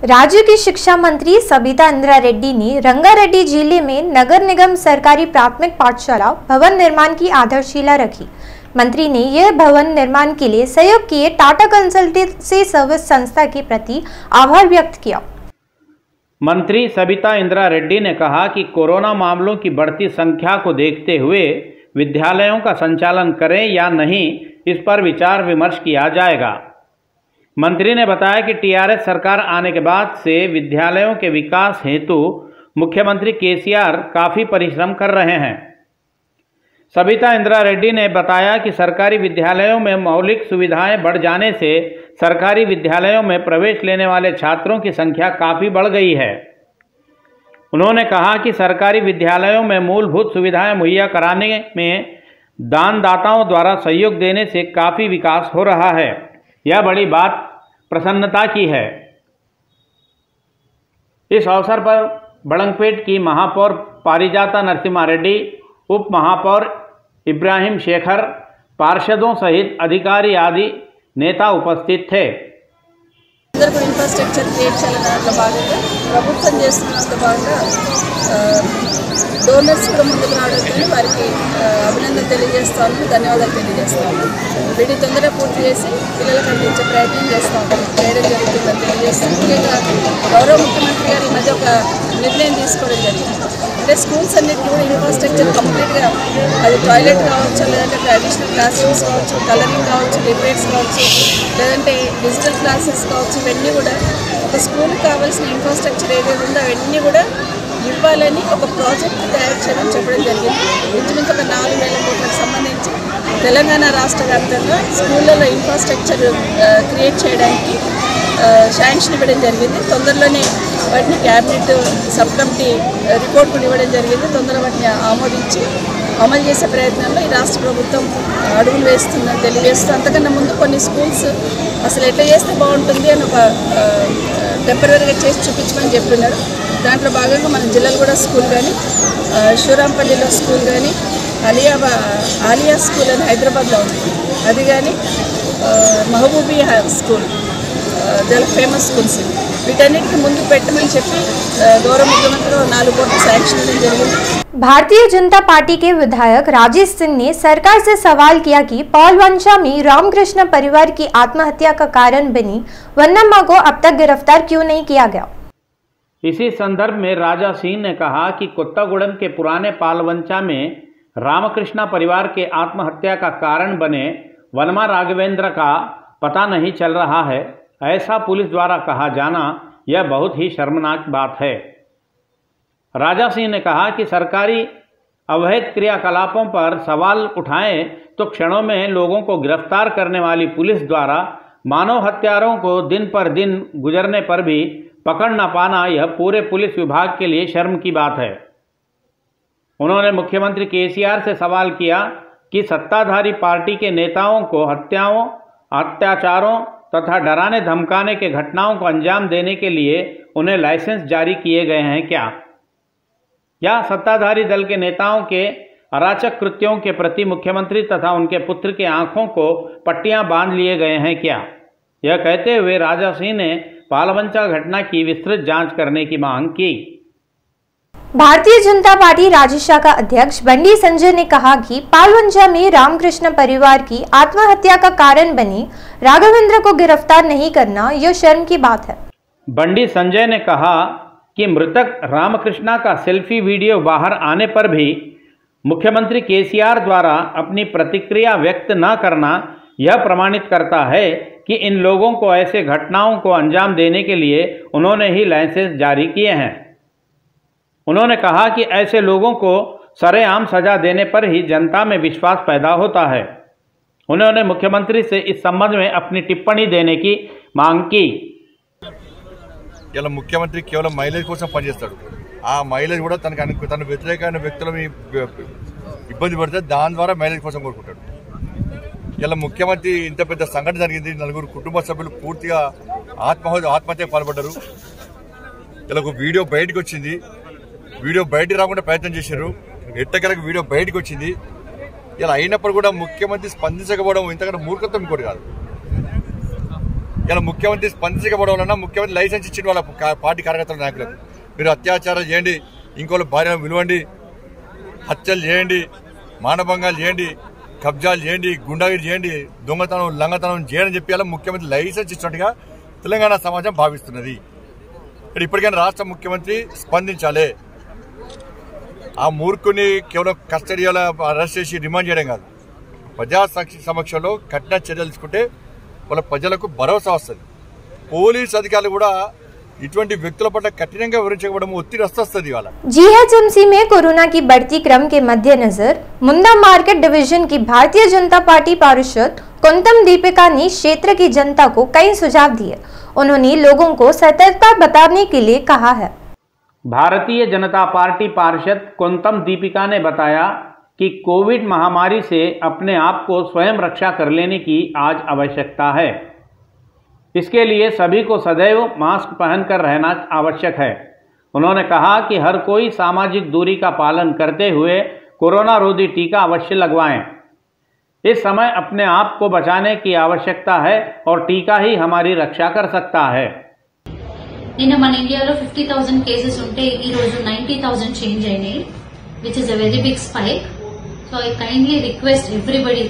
राज्य की शिक्षा मंत्री सबिता इंद्रा रेड्डी ने रंगारेड्डी जिले में नगर निगम सरकारी प्राथमिक पाठशाला भवन निर्माण की आधारशिला रखी। मंत्री ने यह भवन निर्माण के लिए सहयोग किए टाटा कंसल्टेंसी सर्विस संस्था के प्रति आभार व्यक्त किया। मंत्री सबिता इंद्रा रेड्डी ने कहा कि कोरोना मामलों की बढ़ती संख्या को देखते हुए विद्यालयों का संचालन करें या नहीं, इस पर विचार विमर्श किया जाएगा। मंत्री ने बताया कि टीआरएस सरकार आने के बाद से विद्यालयों के विकास हेतु मुख्यमंत्री केसीआर काफ़ी परिश्रम कर रहे हैं। सबिता इंद्रा रेड्डी ने बताया कि सरकारी विद्यालयों में मौलिक सुविधाएं बढ़ जाने से सरकारी विद्यालयों में प्रवेश लेने वाले छात्रों की संख्या काफ़ी बढ़ गई है। उन्होंने कहा कि सरकारी विद्यालयों में मूलभूत सुविधाएं मुहैया कराने में दानदाताओं द्वारा सहयोग देने से काफ़ी विकास हो रहा है। यह बड़ी बात प्रसन्नता की है। इस अवसर पर बड़ंगपेट की महापौर पारिजाता नरसिम्हा रेड्डी, उप महापौर इब्राहिम शेखर, पार्षदों सहित अधिकारी आदि नेता उपस्थित थे। ఇన్ఫ్రాస్ట్రక్చర్ క్రియేట్ చేయాలని దాంట్లో భాగంగా ప్రభుత్వం చేస్తున్న దాంట్లో భాగంగా డోనర్స్ కూడా ముందుకు రావడంతో వారికి అభినందన తెలియజేస్తాను, ధన్యవాదాలు తెలియజేస్తాను। వీటి తొందరగా పూర్తి చేసి పిల్లలకు అందించే ప్రయత్నం చేయడం జరుగుతుందని తెలియజేస్తాం। ముఖ్యంగా గౌరవ ముఖ్యమంత్రి గారు ఈ మధ్య ఒక నిర్ణయం తీసుకోవడం జరిగింది। అంటే స్కూల్స్ అన్నింటినీ కూడా ఇన్ఫ్రాస్ట్రక్చర్ కంప్లీట్గా, అది టాయిలెట్ కావచ్చు, లేదంటే ట్రెడిషనల్ క్లాస్ రూమ్స్ కావచ్చు, కలరింగ్ కావచ్చు, డిబేట్స్ కావచ్చు, లేదంటే డిజిటల్ క్లాసెస్ కావచ్చు, ఇవన్నీ కూడా ఒక స్కూల్కి కావాల్సిన ఇన్ఫ్రాస్ట్రక్చర్ ఏదైతే ఉందో అవన్నీ కూడా ఇవ్వాలని ఒక ప్రాజెక్ట్ తయారు చేయడం చెప్పడం జరిగింది। ఇంచుమించు ఒక 4,000 కోట్లకు సంబంధించి తెలంగాణ రాష్ట్ర వ్యాప్తంగా స్కూళ్ళలో ఇన్ఫ్రాస్ట్రక్చర్ క్రియేట్ చేయడానికి శాంక్షన్ ఇవ్వడం జరిగింది। తొందరలోనే వాటిని క్యాబినెట్ సబ్ కమిటీ రిపోర్ట్ కూడా ఇవ్వడం జరిగింది। తొందరగా వాటిని ఆమోదించి అమలు చేసే ప్రయత్నంలో ఈ రాష్ట్ర ప్రభుత్వం అడుగులు వేస్తుందని తెలియజేస్తూ, అంతకన్నా ముందు కొన్ని స్కూల్స్ అసలు ఎట్లా చేస్తే బాగుంటుంది అని ఒక టెంపరీగా చేసి చూపించమని చెప్తున్నారు। దాంట్లో భాగంగా మన జిల్లాలో స్కూల్ కానీ, షూరాంపల్లిలో స్కూల్ కానీ, ఆలియా స్కూల్ అని హైదరాబాద్లో ఉంది, అది కానీ మహబూబీ స్కూల్ చాలా ఫేమస్ స్కూల్స్, వీటన్నిటిని ముందుకు పెట్టమని చెప్పి గౌరవ ముఖ్యమంత్రి 4 కోట్ల శాంక్షన్ ఇవ్వడం జరిగింది। भारतीय जनता पार्टी के विधायक राजेश सिंह ने सरकार से सवाल किया कि पालवंचा में रामकृष्ण परिवार की आत्महत्या का कारण बनी वन्नम्मा को अब तक गिरफ्तार क्यों नहीं किया गया। इसी संदर्भ में राजा सिंह ने कहा कि कोत्तागुड़म के पुराने पालवंचा में रामकृष्ण परिवार के आत्महत्या का कारण बने वनमा राघवेंद्र का पता नहीं चल रहा है। ऐसा पुलिस द्वारा कहा जाना यह बहुत ही शर्मनाक बात है। राजा सिंह ने कहा कि सरकारी अवैध क्रियाकलापों पर सवाल उठाएं तो क्षणों में लोगों को गिरफ्तार करने वाली पुलिस द्वारा मानव हत्यारों को दिन पर दिन गुजरने पर भी पकड़ न पाना यह पूरे पुलिस विभाग के लिए शर्म की बात है। उन्होंने मुख्यमंत्री केसीआर से सवाल किया कि सत्ताधारी पार्टी के नेताओं को हत्याओं, अत्याचारों तथा डराने धमकाने के घटनाओं को अंजाम देने के लिए उन्हें लाइसेंस जारी किए गए हैं क्या, या सत्ताधारी दल के नेताओं के अराचक कृत्यों के प्रति मुख्यमंत्री तथा उनके पुत्र के आंखों को पट्टियां बांध लिए गए हैं क्या। यह कहते हुए राजा सिंह ने पालवंचा घटना की विस्तृत जांच करने की मांग की। भारतीय जनता पार्टी राज्य शाखा अध्यक्ष बंडी संजय ने कहा कि पालवंचा में रामकृष्ण परिवार की आत्महत्या का कारण बने राघवेंद्र को गिरफ्तार नहीं करना यह शर्म की बात है। बंडी संजय ने कहा कि मृतक रामकृष्णा का सेल्फी वीडियो बाहर आने पर भी मुख्यमंत्री केसीआर द्वारा अपनी प्रतिक्रिया व्यक्त न करना यह प्रमाणित करता है कि इन लोगों को ऐसे घटनाओं को अंजाम देने के लिए उन्होंने ही लाइसेंस जारी किए हैं। उन्होंने कहा कि ऐसे लोगों को सरेआम सजा देने पर ही जनता में विश्वास पैदा होता है। उन्होंने मुख्यमंत्री से इस संबंध में अपनी टिप्पणी देने की मांग की। ఇలా ముఖ్యమంత్రి కేవలం మైలేజ్ కోసం పనిచేస్తాడు। ఆ మైలేజ్ కూడా తన వ్యతిరేకమైన వ్యక్తులను ఇబ్బంది పడితే దాని ద్వారా మైలేజ్ కోసం కోరుకుంటాడు। ఇలా ముఖ్యమంత్రి ఇంత పెద్ద సంఘటన జరిగింది, 4 కుటుంబ సభ్యులు పూర్తిగా ఆత్మహత్యకు పాల్పడ్డారు। ఇలా ఒక వీడియో బయటకు వచ్చింది, వీడియో బయటకు రాకుండా ప్రయత్నం చేశారు, ఎట్టకేలకు వీడియో బయటకు వచ్చింది। ఇలా అయినప్పుడు కూడా ముఖ్యమంత్రి స్పందించకపోవడం ఇంతకన్నా మూర్ఖత్వం ఇంకోటి కాదు। ఇలా ముఖ్యమంత్రి స్పందించకపోవడం వలన ముఖ్యమంత్రి లైసెన్స్ ఇచ్చిన వాళ్ళ పార్టీ కార్యకర్తల నాయకులకు మీరు అత్యాచారాలు చేయండి, ఇంకోళ్ళ భార్యను విలువండి, హత్యలు చేయండి, మానభంగాలు చేయండి, కబ్జాలు చేయండి, గుండాగిరి చేయండి, దొంగతనం లంగతనం చేయాలని చెప్పి అలా ముఖ్యమంత్రి లైసెన్స్ ఇచ్చినట్టుగా తెలంగాణ సమాజం భావిస్తున్నది. ఇప్పటికైనా రాష్ట్ర ముఖ్యమంత్రి స్పందించాలి. ఆ మూర్ఖుని కేవలం కస్టడీలో అరెస్ట్ చేసి రిమాండ్ చేయడం కాదు, ప్రజా సమక్షంలో కఠిన చర్యలు తీసుకుంటే వాళ్ళ ప్రజలకు భరోసా వస్తుంది. పోలీస్ అధికారులు కూడా इటువంటి వ్యక్తుల పట్ల కఠినంగా వివరించకపోవడం ఒత్తిడి వస్తుంది. ఇవాళ जीएचएमसी में कोरोना की बढ़ती क्रम के मद्देनजर मुंदा मार्केट डिवीजन की भारतीय जनता पार्टी पार्षद कुंतम दीपिका ने क्षेत्र की जनता को कई सुझाव दिए। उन्होंने लोगों को सतर्कता बताने के लिए कहा है। भारतीय जनता पार्टी पार्षद कुंतम दीपिका ने बताया कि कोविड महामारी से अपने आप को स्वयं रक्षा कर लेने की आज आवश्यकता है। इसके लिए सभी को सदैव मास्क पहनकर रहना आवश्यक है। उन्होंने कहा कि हर कोई सामाजिक दूरी का पालन करते हुए कोरोना रोधी टीका अवश्य लगवाएं। इस समय अपने आप को बचाने की आवश्यकता है और टीका ही हमारी रक्षा कर सकता है। నిన్న మన ఇండియాలో 50,000 కేసెస్ ఉంటే ఈ రోజు 90,000 చేంజ్ అయినాయి, which is a very big spike. So I kindly request everybody,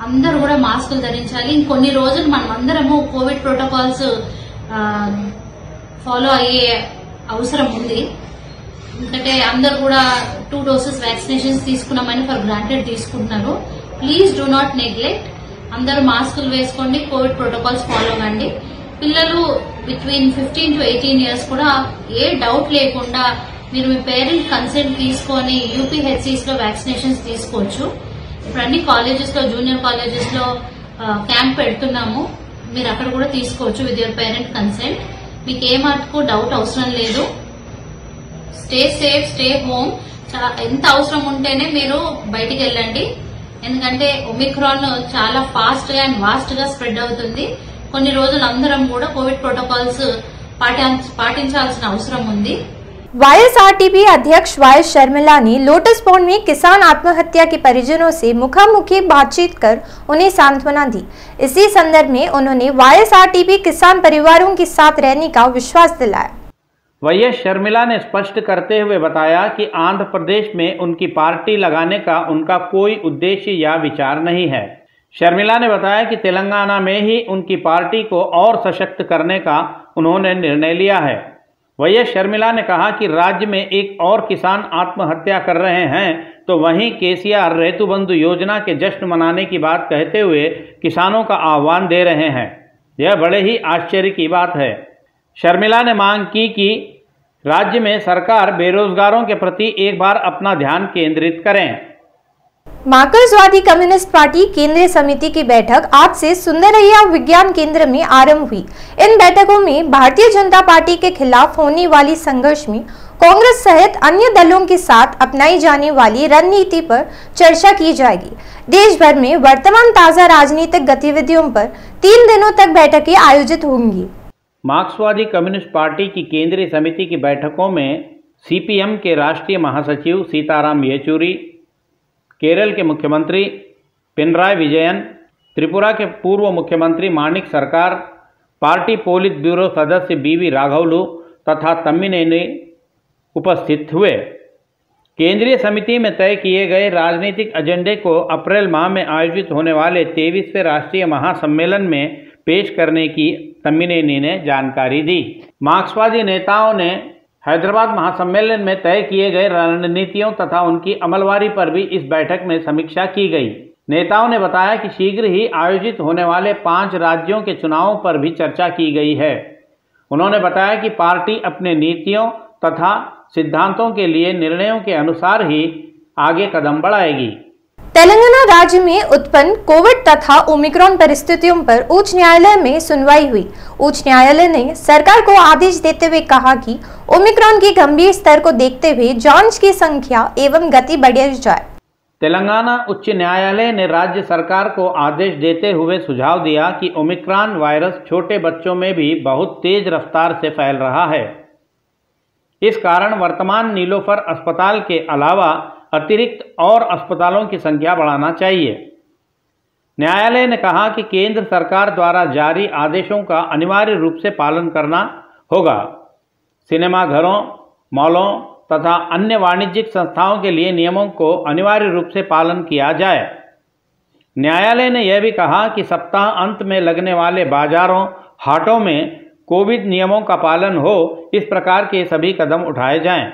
అందరూ కూడా మాస్కులు ధరించాలి. ఇంకొన్ని రోజులు మనం అందరము కోవిడ్ ప్రోటోకాల్స్ ఫాలో అయ్యే అవసరం ఉంది. ఎందుకంటే అందరూ కూడా 2 డోసెస్ వ్యాక్సినేషన్స్ తీసుకున్నామని ఫర్ గ్రాంటెడ్ తీసుకుంటున్నారు. Please do not neglect. అందరూ మాస్కులు వేసుకోండి, కోవిడ్ ప్రోటోకాల్స్ ఫాలో అవ్వండి. పిల్లలు బిట్వీన్ 15 to 18 ఇయర్స్ కూడా ఏ డౌట్ లేకుండా మీరు మీ పేరెంట్ కన్సెంట్ తీసుకొని యూపీహెచ్సిస్ లో వ్యాక్సినేషన్స్ తీసుకోవచ్చు. ఇప్పుడు అన్ని కాలేజెస్ లో, జూనియర్ కాలేజెస్ లో క్యాంప్ పెడుతున్నాము, మీరు అక్కడ కూడా తీసుకోవచ్చు విత్ యువర్ పేరెంట్ కన్సెంట్. మీకు ఏ మాటకు డౌట్ అవసరం లేదు. Stay safe, stay home. ఎంత అవసరం ఉంటేనే మీరు బయటికి వెళ్ళండి. ఎందుకంటే ఒమిక్రాన్ చాలా ఫాస్ట్ గా అండ్ వాస్ట్ గా స్ప్రెడ్ అవుతుంది. కొన్ని రోజులు అందరం కూడా కోవిడ్ ప్రోటోకాల్స్ పాటించాల్సిన అవసరం ఉంది. वाईएसआरटीपी अध्यक्ष वाई शर्मिला ने लोटस पॉन्ड में किसान आत्महत्या के परिजनों से मुखामुखी बातचीत कर उन्हें सांत्वना दी। इसी संदर्भ में उन्होंने वाईएसआरटीपी किसान परिवारों के साथ रहने का विश्वास दिलाया। वाई शर्मिला ने स्पष्ट करते हुए बताया कि आंध्र प्रदेश में उनकी पार्टी लगाने का उनका कोई उद्देश्य या विचार नहीं है। शर्मिला ने बताया कि तेलंगाना में ही उनकी पार्टी को और सशक्त करने का उन्होंने निर्णय लिया है। वाई शर्मिला ने कहा कि राज्य में एक और किसान आत्महत्या कर रहे हैं तो वहीं केसीआर ऋतुबंधु योजना के जश्न मनाने की बात कहते हुए किसानों का आह्वान दे रहे हैं। यह बड़े ही आश्चर्य की बात है। शर्मिला ने मांग की कि राज्य में सरकार बेरोजगारों के प्रति एक बार अपना ध्यान केंद्रित करें। मार्क्सवादी कम्युनिस्ट पार्टी केंद्रीय समिति की बैठक आज से सुंदरैया विज्ञान केंद्र में आरंभ हुई। इन बैठकों में भारतीय जनता पार्टी के खिलाफ होने वाली संघर्ष में कांग्रेस सहित अन्य दलों के साथ अपनाई जाने वाली रणनीति पर चर्चा की जाएगी। देश भर में वर्तमान ताजा राजनीतिक गतिविधियों पर 3 दिनों तक बैठकें आयोजित होंगी। मार्क्सवादी कम्युनिस्ट पार्टी की केंद्रीय समिति की बैठकों में सीपीएम के राष्ट्रीय महासचिव सीताराम येचूरी, केरल के मुख्यमंत्री पिनराई विजयन, त्रिपुरा के पूर्व मुख्यमंत्री माणिक सरकार, पार्टी पोलित ब्यूरो सदस्य बीवी राघवलू तथा तम्मिनेनी उपस्थित हुए। केंद्रीय समिति में तय किए गए राजनीतिक एजेंडे को अप्रैल माह में आयोजित होने वाले 23वें राष्ट्रीय महासम्मेलन में पेश करने की तम्मिनेनी ने जानकारी दी। मार्क्सवादी नेताओं ने हैदराबाद महासम्मेलन में तय किए गए रणनीतियों तथा उनकी अमलवारी पर भी इस बैठक में समीक्षा की गई। नेताओं ने बताया कि शीघ्र ही आयोजित होने वाले 5 राज्यों के चुनावों पर भी चर्चा की गई है। उन्होंने बताया कि पार्टी अपने नीतियों तथा सिद्धांतों के लिए निर्णयों के अनुसार ही आगे कदम बढ़ाएगी। तेलंगाना राज्य में उत्पन्न कोविड तथा ओमिक्रॉन परिस्थितियों पर उच्च न्यायालय में सुनवाई हुई। उच्च न्यायालय ने सरकार को आदेश देते हुए कहा कि ओमिक्रॉन के गंभीर स्तर को देखते हुए जांच की संख्या एवं गति बढ़ाई जाए। तेलंगाना उच्च न्यायालय ने राज्य सरकार को आदेश देते हुए सुझाव दिया कि ओमिक्रॉन वायरस छोटे बच्चों में भी बहुत तेज रफ्तार से फैल रहा है। इस कारण वर्तमान नीलोफर अस्पताल के अलावा अतिरिक्त और अस्पतालों की संख्या बढ़ाना चाहिए। न्यायालय ने कहा कि केंद्र सरकार द्वारा जारी आदेशों का अनिवार्य रूप से पालन करना होगा। सिनेमाघरों, मॉलों तथा अन्य वाणिज्यिक संस्थाओं के लिए नियमों को अनिवार्य रूप से पालन किया जाए। न्यायालय ने यह भी कहा कि सप्ताह अंत में लगने वाले बाजारों, हाटों में कोविड नियमों का पालन हो, इस प्रकार के सभी कदम उठाए जाएं।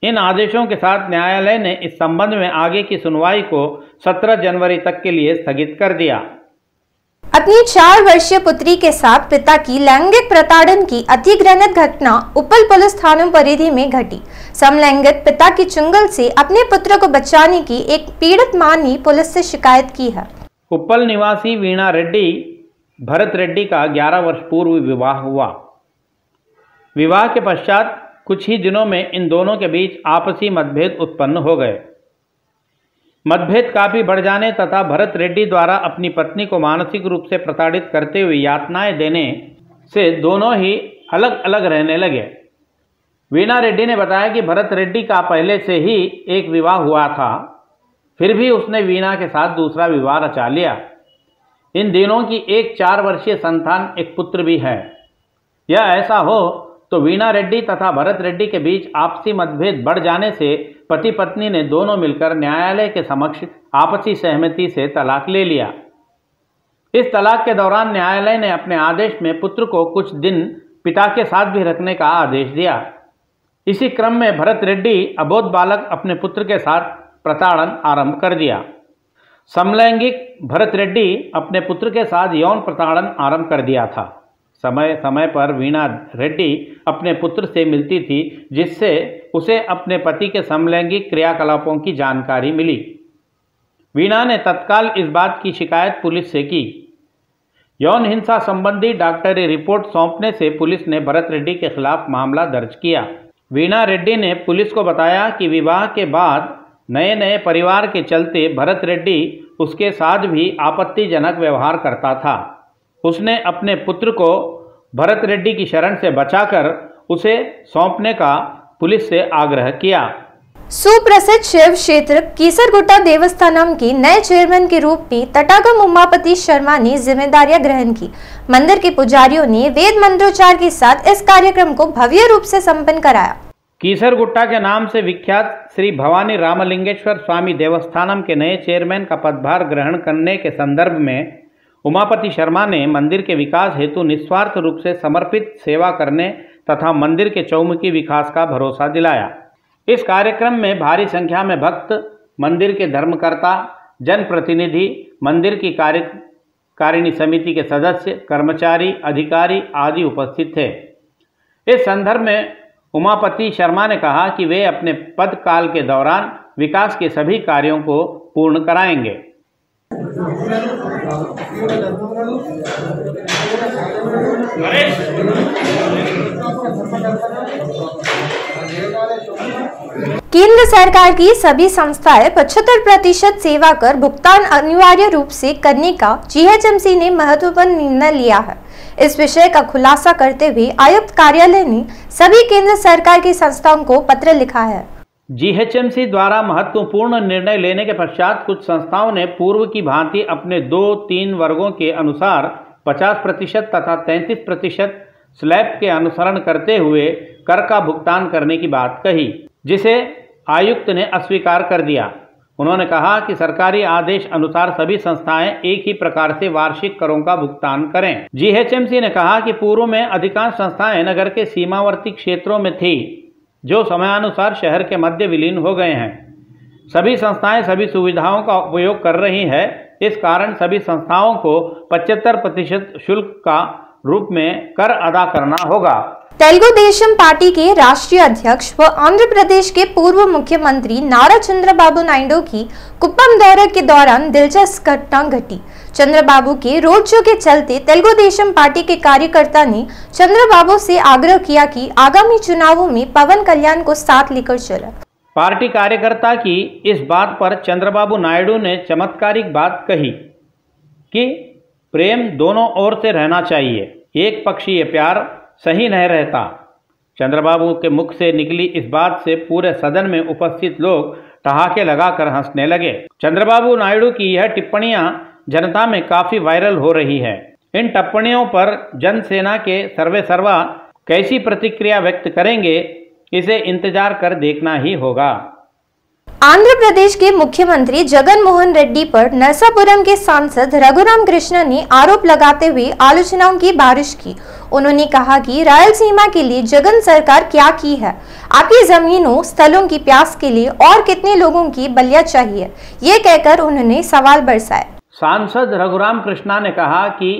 इन आदेशों के साथ न्यायालय ने इस संबंध में आगे की सुनवाई को 17 जनवरी तक के लिए स्थगित कर दिया। अपनी 4 वर्षीय पुत्री के साथ पिता की लैंगिक प्रताड़न की अतिघृणित घटना उप्पल पुलिस थाना परिधि में घटी। समलैंगिक पिता की चुंगल से अपने पुत्र को बचाने की एक पीड़ित मां ने पुलिस से शिकायत की है। उप्पल निवासी वीणा रेड्डी भरत रेड्डी का 11 वर्ष पूर्व विवाह हुआ। विवाह के पश्चात कुछ ही दिनों में इन दोनों के बीच आपसी मतभेद उत्पन्न हो गए। मतभेद काफी बढ़ जाने तथा भरत रेड्डी द्वारा अपनी पत्नी को मानसिक रूप से प्रताड़ित करते हुए यातनाएं देने से दोनों ही अलग अलग रहने लगे। वीणा रेड्डी ने बताया कि भरत रेड्डी का पहले से ही एक विवाह हुआ था, फिर भी उसने वीणा के साथ दूसरा विवाह रचा लिया। इन दिनों की एक 4 वर्षीय संतान, एक पुत्र भी है। यह ऐसा हो तो वीणा रेड्डी तथा भरत रेड्डी के बीच आपसी मतभेद बढ़ जाने से पति पत्नी ने दोनों मिलकर न्यायालय के समक्ष आपसी सहमति से तलाक ले लिया। इस तलाक के दौरान न्यायालय ने अपने आदेश में पुत्र को कुछ दिन पिता के साथ भी रखने का आदेश दिया। इसी क्रम में भरत रेड्डी अबोध बालक अपने पुत्र के साथ प्रताड़न आरंभ कर दिया। समलैंगिक भरत रेड्डी अपने पुत्र के साथ यौन प्रताड़न आरंभ कर दिया था। समय समय पर वीणा रेड्डी अपने पुत्र से मिलती थी, जिससे उसे अपने पति के समलैंगिक क्रियाकलापों की जानकारी मिली। वीणा ने तत्काल इस बात की शिकायत पुलिस से की। यौन हिंसा संबंधी डॉक्टरी रिपोर्ट सौंपने से पुलिस ने भरत रेड्डी के खिलाफ मामला दर्ज किया। वीणा रेड्डी ने पुलिस को बताया कि विवाह के बाद नए नए परिवार के चलते भरत रेड्डी उसके साथ भी आपत्तिजनक व्यवहार करता था। उसने अपने पुत्र को भरत रेड्डी की शरण से बचाकर उसे सौंपने का पुलिस से आग्रह किया। सुप्रसिद्ध शिव क्षेत्र कीसरगुट्टा देवस्थानम के नए चेयरमैन के रूप में तटागम उमापति शर्मा ने जिम्मेदारियां ग्रहण की। मंदिर के पुजारियों ने वेद मंत्रोच्चार के साथ इस कार्यक्रम को भव्य रूप से संपन्न कराया। कीसरगुट्टा के नाम से विख्यात श्री भवानी रामलिंगेश्वर स्वामी देवस्थानम के नए चेयरमैन का पदभार ग्रहण करने के संदर्भ में उमापति शर्मा ने मंदिर के विकास हेतु निस्वार्थ रूप से समर्पित सेवा करने तथा मंदिर के चौमुखी विकास का भरोसा दिलाया। इस कार्यक्रम में भारी संख्या में भक्त, मंदिर के धर्मकर्ता, जनप्रतिनिधि, मंदिर की कार्यकारिणी समिति के सदस्य, कर्मचारी, अधिकारी आदि उपस्थित थे। इस संदर्भ में उमापति शर्मा ने कहा कि वे अपने पद काल के दौरान विकास के सभी कार्यों को पूर्ण कराएंगे। केंद्र सरकार की सभी संस्थाएं 75% सेवा कर भुगतान अनिवार्य रूप से करने का जीएचएमसी ने महत्वपूर्ण निर्णय लिया है। इस विषय का खुलासा करते हुए आयुक्त कार्यालय ने सभी केंद्र सरकार की संस्थाओं को पत्र लिखा है। जीएचएमसी द्वारा महत्वपूर्ण निर्णय लेने के पश्चात कुछ संस्थाओं ने पूर्व की भांति अपने 2-3 वर्गों के अनुसार 50% तथा 33% स्लैब के अनुसरण करते हुए कर का भुगतान करने की बात कही, जिसे आयुक्त ने अस्वीकार कर दिया। उन्होंने कहा कि सरकारी आदेश अनुसार सभी संस्थाएं एक ही प्रकार से वार्षिक करों का भुगतान करें। जीएचएमसी ने कहा कि पूर्व में अधिकांश संस्थाएं नगर के सीमावर्ती क्षेत्रों में थी, जो समयानुसार शहर के मध्य विलीन हो गए हैं। सभी संस्थाएं सभी सुविधाओं का उपयोग कर रही है। इस कारण सभी संस्थाओं को 75% शुल्क का रूप में कर अदा करना होगा। तेलुगु देशम पार्टी के राष्ट्रीय अध्यक्ष व आंध्र प्रदेश के पूर्व मुख्यमंत्री नारा चंद्रबाबू नायडू की कुप्पम दौरे के दौरान दिलचस्प घटना घटी। चंद्रबाबू के रोड शो के चलते तेलुगु देशम पार्टी के कार्यकर्ता ने चंद्रबाबू से आग्रह किया कि आगामी चुनावों में पवन कल्याण को साथ लेकर चले। पार्टी कार्यकर्ता की इस बात पर चंद्रबाबू नायडू ने चमत्कारिक बात कही कि प्रेम दोनों ओर से रहना चाहिए, एक पक्षीय प्यार सही नहीं रहता। चंद्रबाबू के मुख से निकली इस बात से पूरे सदन में उपस्थित लोग ठहाके लगाकर हंसने लगे। चंद्रबाबू नायडू की यह टिप्पणियां जनता में काफ़ी वायरल हो रही है। इन टिप्पणियों पर जनसेना के सर्वेसर्वा कैसी प्रतिक्रिया व्यक्त करेंगे, इसे इंतजार कर देखना ही होगा। आंध्र प्रदेश के मुख्यमंत्री जगन मोहन रेड्डी पर नरसापुरम के सांसद रघुराम कृष्ण ने आरोप लगाते हुए आलोचनाओं की बारिश की। उन्होंने कहा कि रायलसीमा के लिए जगन सरकार क्या की है, आपकी जमीनों स्थलों की प्यास के लिए और कितने लोगों की बलिया चाहिए, ये कहकर उन्होंने सवाल बरसाए। सांसद रघुराम कृष्णा ने कहा कि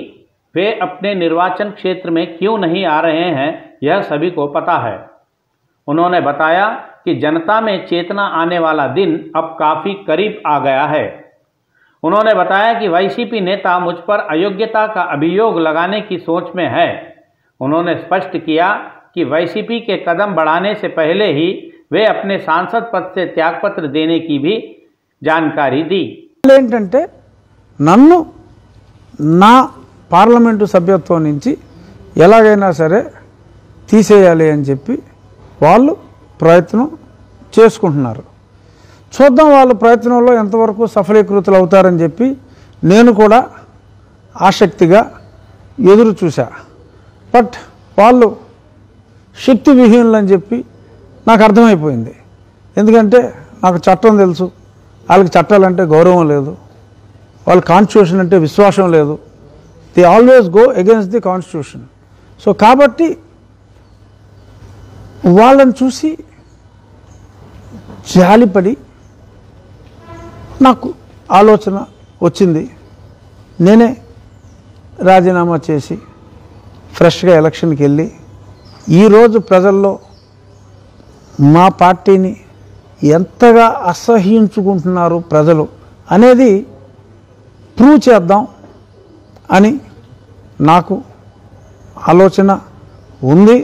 वे अपने निर्वाचन क्षेत्र में क्यों नहीं आ रहे हैं, यह सभी को पता है। उन्होंने बताया कि जनता में चेतना आने वाला दिन अब काफ़ी करीब आ गया है। उन्होंने बताया कि वाईसीपी नेता मुझ पर अयोग्यता का अभियोग लगाने की सोच में है। उन्होंने स्पष्ट किया कि वाईसीपी के कदम बढ़ाने से पहले ही वे अपने सांसद पद से त्यागपत्र देने की भी जानकारी दी। ఏంటంటే నన్ను నా పార్లమెంటు సభ్యత్వం నుంచి ఎలాగైనా సరే తీసేయాలి అని చెప్పి వాళ్ళు ప్రయత్నం చేసుకుంటున్నారు. చూద్దాం వాళ్ళ ప్రయత్నంలో ఎంతవరకు సఫలీకృతులు అవుతారని చెప్పి నేను కూడా ఆసక్తిగా ఎదురు చూశా. బట్ వాళ్ళు శక్తి విహీనులు అని చెప్పి నాకు అర్థమైపోయింది. ఎందుకంటే నాకు చట్టం తెలుసు, వాళ్ళకి చట్టాలంటే గౌరవం లేదు, వాళ్ళ కాన్స్టిట్యూషన్ అంటే విశ్వాసం లేదు. They always go against the constitution. So కాబట్టి వాళ్ళని చూసి జాలిపడి నాకు ఆలోచన వచ్చింది. నేనే రాజీనామా చేసి ఫ్రెష్గా ఎలక్షన్కి వెళ్ళి ఈరోజు ప్రజల్లో మా పార్టీని ఎంతగా అసహ్యించుకుంటున్నారు ప్రజలు అనేది ప్రూవ్ చేద్దాం అని నాకు ఆలోచన ఉంది.